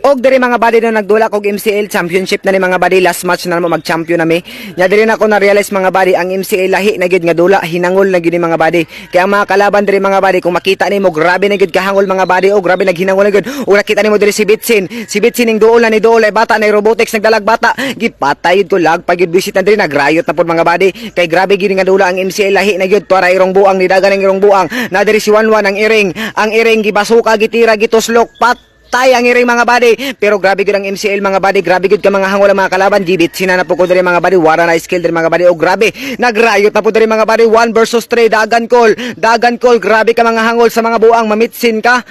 Og diri mga body no nagdula kog MCL championship na ni mga body, last match na mo mag-champion nami. Nya diri na ko na realize mga body ang MCL lahi na gid nga dula, hinangol na gid ni mga body. Kaya ang mga kalaban diri mga body kung makita nimo grabe na gid kahangol mga body, o grabe naghinangol na gid. O nakita nimo diri si Bitsin ning duol na ni duol ay bata na robotics nagdalag bata. Gipatay ko lag pagid visit na diri nagrayot na pod mga body. Kay grabe gid nga dula ang MCL lahi na gid para irong buang ni dagan ang irong buang. Na diri si Wanwan ang iring gibasuka gitira gituslok patay ang iring mga body. Pero grabe gud ang MCL mga body, grabe gud ka mga hangol ang mga kalaban. Gibit sina na po ko diri mga body, wala na skill diri mga body. O grabe nagrayot na po diri mga body, 1 versus 3 dagan call, grabe ka mga hangol sa mga buang mamitsin ka.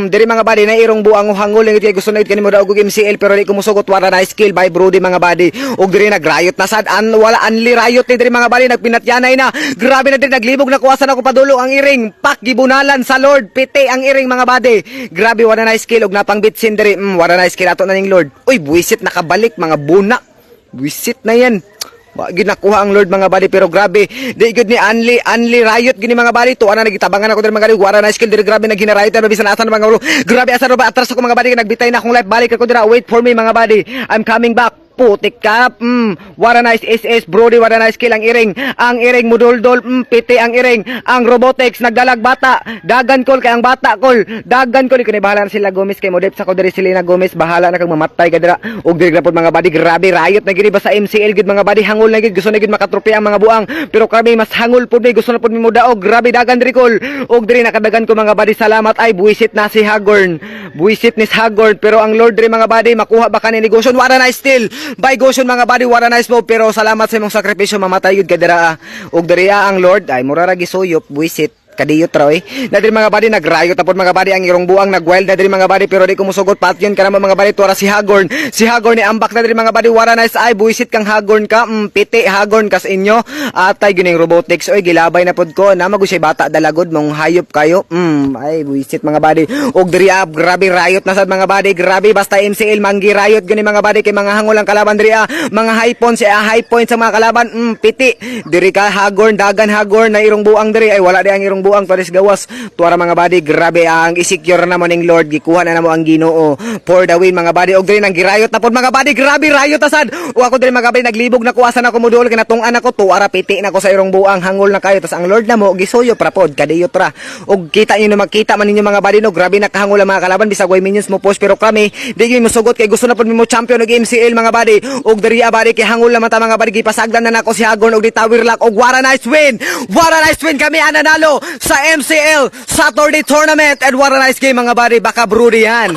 Diri mga body na irong buang o hangol ngit kay gusto na kanimo daw og MCL pero di ko musugot, wala na skill by Brody mga body. Og diri nagrayot na sad wala anli rayot ni diri mga body, nagpinatyanay na. Grabe na diri naglibog na kuwasan ako padulo ang iring, pak gibunalan sa Lord, piti ang iring mga body. Grabe wala na skill og pangbitsin diri, wala na skill ato na ning Lord. Uy, buwisit nakabalik mga buna. Buwisit na yan. Wagi nakuha ang Lord mga body, pero grabe di good ni Anli riot gini mga body. To ana nagitabangan ako diri mga body, wala na skill diri, grabe naghinarayot na bisan asan mga ulo. Grabe asa ba atras ako mga body, nagbitay na akong life, balik ako dira. Wait for me mga body, I'm coming back. Putik ka, what a nice SS, Brody, what a nice kill ang iring muduldol, piti ang iring, ang robotics, nagdalag bata, dagan call kay ang bata call, dagan call, ikon bahala na sila Gomez, kay modep sa ko diri Selena Gomez, bahala na kang mamatay ka dira. Og diri grapod mga body, grabe riot na gid ba sa MCL gid mga body, hangol na gid, gusto na gid makatropya ang mga buang, pero kami mas hangol pud mi, gusto na pud mi mudaog, grabe dagan diri call. Og diri nakadagan ko mga body, salamat ay buwisit na si Hagorn, buwisit ni Hagorn, pero ang Lord diri mga body, makuha ba kanini negosyo, what a nice steal by Goshen mga body, what a nice move, pero salamat sa imong sakripisyo, mamatay yun kadira. Og diriya ang Lord ay mura ra gisuyop, buisit kadiyot raw na diri mga body, nagrayot tapon mga body ang irong buang, nagwild na diri mga body, pero di ko musugot patyon kana mga body. Tuara si Hagorn ni ambak na diri mga body, what a nice ay buisit kang Hagorn ka, piti Hagorn kas inyo atay gining robotics. Oy gilabay na pod ko na magusay bata dalagod mong hayop kayo, ay buisit mga body. Og diri grabe riot na sad mga body, grabe basta MCL manggi riot gani mga body, kay mga hangol ang kalaban diri mga high points high points sa mga kalaban, piti diri ka Hagorn, dagan Hagorn na irong buang diri, ay wala di ang irong buang pares gawas. Tuara mga body, grabe ang isecure na mo ning Lord, gikuha na mo ang Ginoo for the win mga body. Og diri nang girayot na pod mga body, grabe riot asad. O ako diri mga body, naglibog na kuwasan ako modul kay natong-an ako, tuara piti na ko sa irong buang, hangol na kayo, tas ang Lord na mo gisuyo pra pod kadiyot ra. Og kita niyo makita man ninyo mga body no, grabe nakahangol ang mga kalaban bisag way minions mo push, pero kami di gyud mo sugot kay gusto na pod mo champion og MCL mga body. Og diri body kay hangol naman ta mga body, gipasagdan na nako si Hagorn og di tower lock. Og what a nice win, kami ananalo sa MCL Saturday tournament, and what a nice game mga body, baka Brody yan.